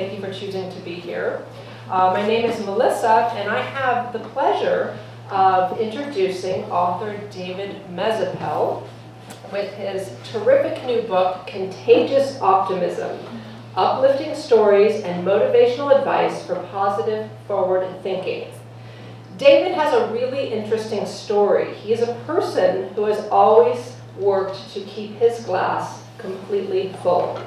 Thank you for choosing to be here. My name is Melissa, and I have the pleasure of introducing author David Mezzapelle with his terrific new book, Contagious Optimism, Uplifting Stories and Motivational Advice for Positive Forward Thinking. David has a really interesting story. He is a person who has always worked to keep his glass completely full.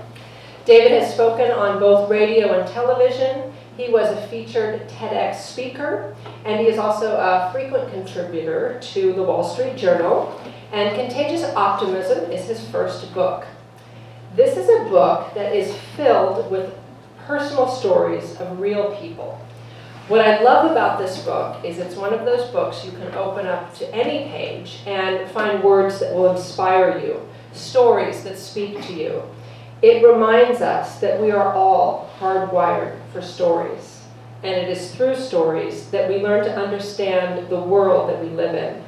David has spoken on both radio and television. He was a featured TEDx speaker, and he is also a frequent contributor to the Wall Street Journal. And Contagious Optimism is his first book. This is a book that is filled with personal stories of real people. What I love about this book is it's one of those books you can open up to any page and find words that will inspire you, stories that speak to you. It reminds us that we are all hardwired for stories, and it is through stories that we learn to understand the world that we live in.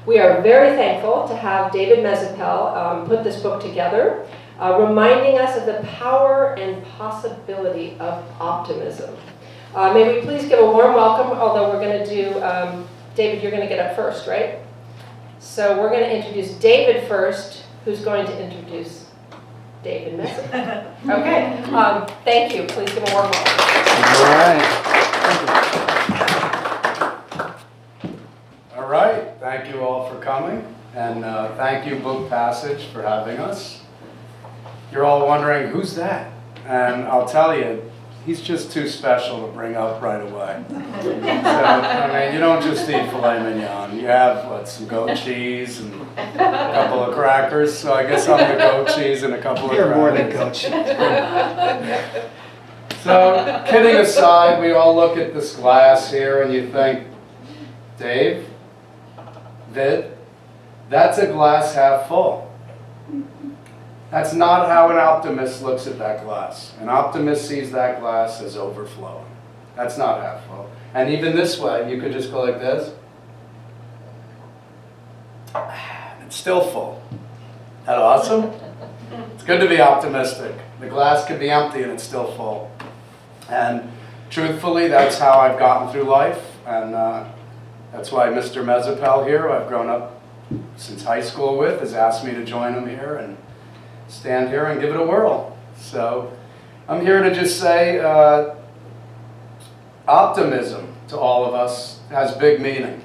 We are very thankful to have David Mezzapelle put this book together, reminding us of the power and possibility of optimism. May we please give a warm welcome, although we're going to do, David, you're going to get up first, right? So we're going to introduce David first, who's going to introduce David Mezzapelle. Okay, thank you. Please give a warm welcome. All right, thank you all for coming, and thank you Book Passage for having us. You're all wondering, who's that? And I'll tell you, he's just too special to bring up right away. So, I mean, you don't just eat filet mignon. You have, some goat cheese and a couple of crackers. So I guess I'm the goat cheese and a couple of crackers. You're more than goat cheese. So, kidding aside, we all look at this glass here and you think, Dave, Vid, that's a glass half full. That's not how an optimist looks at that glass. An optimist sees that glass as overflowing. That's not half full. And even this way, you could just go like this. It's still full. Isn't that awesome? It's good to be optimistic. The glass can be empty and it's still full. And truthfully, that's how I've gotten through life. And that's why Mr. Mezzapelle here, who I've grown up since high school with, has asked me to join him here and stand here and give it a whirl. So I'm here to just say optimism to all of us has big meaning.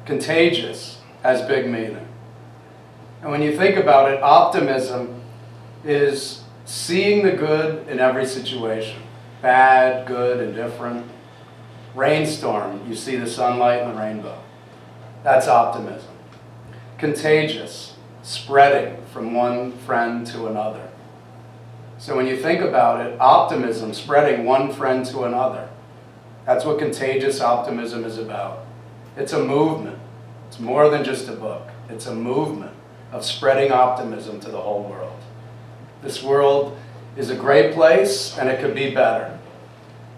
Contagious has big meaning. And when you think about it, optimism is seeing the good in every situation. Bad, good, indifferent. Rainstorm, you see the sunlight and the rainbow. That's optimism. Contagious, spreading from one friend to another. So when you think about it, optimism, spreading one friend to another, that's what Contagious Optimism is about. It's a movement. It's more than just a book. It's a movement of spreading optimism to the whole world. This world is a great place and it could be better.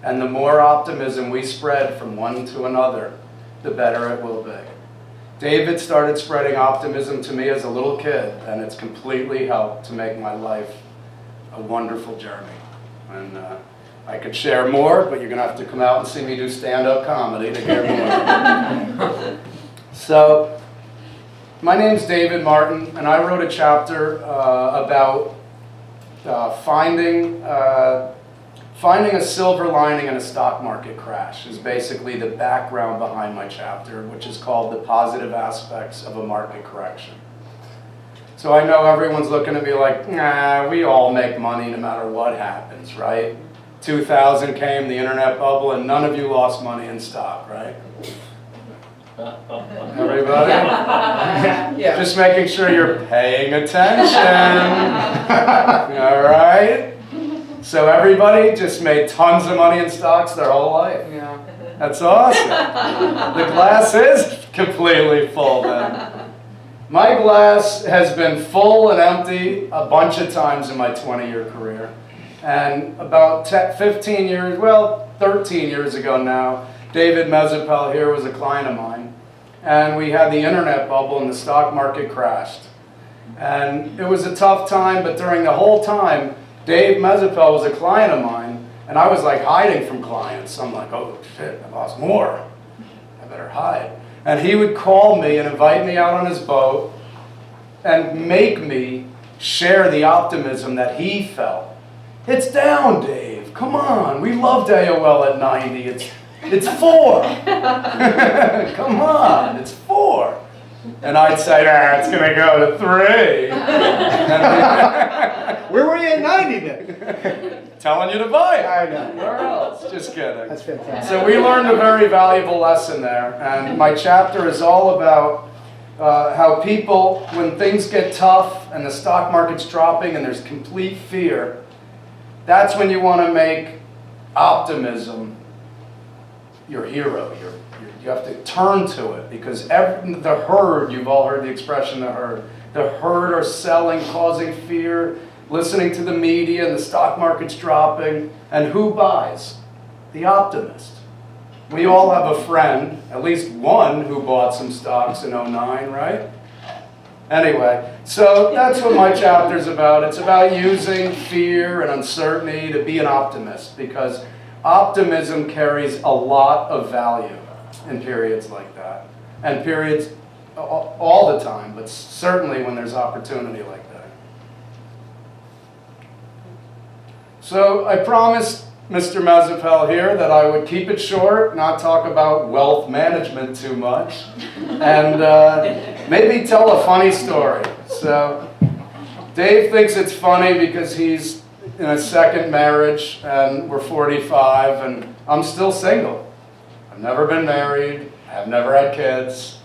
And the more optimism we spread from one to another, the better it will be. David started spreading optimism to me as a little kid, and it's completely helped to make my life a wonderful journey. And I could share more, but you're going to have to come out and see me do stand-up comedy to hear more. So, my name's David Martin, and I wrote a chapter about finding a silver lining in a stock market crash is basically the background behind my chapter, which is called The Positive Aspects of a Market Correction. So I know everyone's looking at me like, nah, we all make money no matter what happens, right? 2000 came, the internet bubble, and none of you lost money in stock, right? Everybody? Yeah. Just making sure you're paying attention. All right? So everybody just made tons of money in stocks their whole life. Yeah. That's awesome. The glass is completely full then. My glass has been full and empty a bunch of times in my 20-year career. And about 15 years, well, 13 years ago now, David Mezzapelle here was a client of mine. And we had the internet bubble and the stock market crashed. And it was a tough time, but during the whole time, Dave Mezzapelle was a client of mine, And I was like hiding from clients. I'm like, oh shit, I lost more. I better hide. And he would call me and invite me out on his boat and make me share the optimism that he felt. It's down, Dave. Come on. We loved AOL at 90. It's 4. Come on. It's 4. And I'd say, it's going to go to 3. Where were you at 90 then? Telling you to buy it. I know. Where else? Just kidding. That's fantastic. So we learned a very valuable lesson there. And my chapter is all about how people, when things get tough and the stock market's dropping and there's complete fear, that's when you want to make optimism your hero. You have to turn to it, because the herd, you've all heard the expression, the herd are selling, causing fear, listening to the media, and the stock market's dropping. And who buys? The optimist. We all have a friend, at least one, who bought some stocks in '09, right? Anyway, so that's what my chapter's about. It's about using fear and uncertainty to be an optimist, because optimism carries a lot of value in periods like that. And periods all the time, but certainly when there's opportunity like that. So I promised Mr. Mezzapelle here that I would keep it short, not talk about wealth management too much, and maybe tell a funny story. So Dave thinks it's funny because he's in a second marriage and we're 45 and I'm still single. I've never been married, I've never had kids,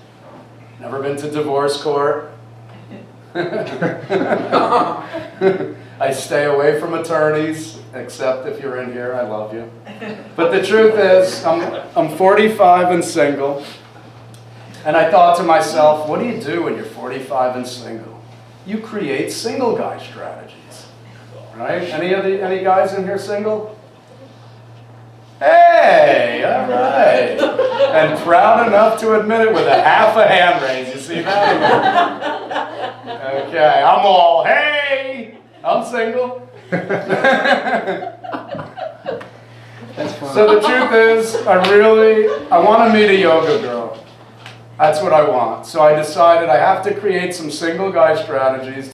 never been to divorce court. I stay away from attorneys, except if you're in here, I love you. But the truth is, I'm 45 and single, and I thought to myself, what do you do when you're 45 and single? You create single guy strategies, right? Any guys in here single? Hey, all right. And proud enough to admit it with a half a hand raise, you see that? Okay, I'm all, hey, I'm single. That's fun. So the truth is, I want to meet a yoga girl. That's what I want. So I decided I have to create some single guy strategies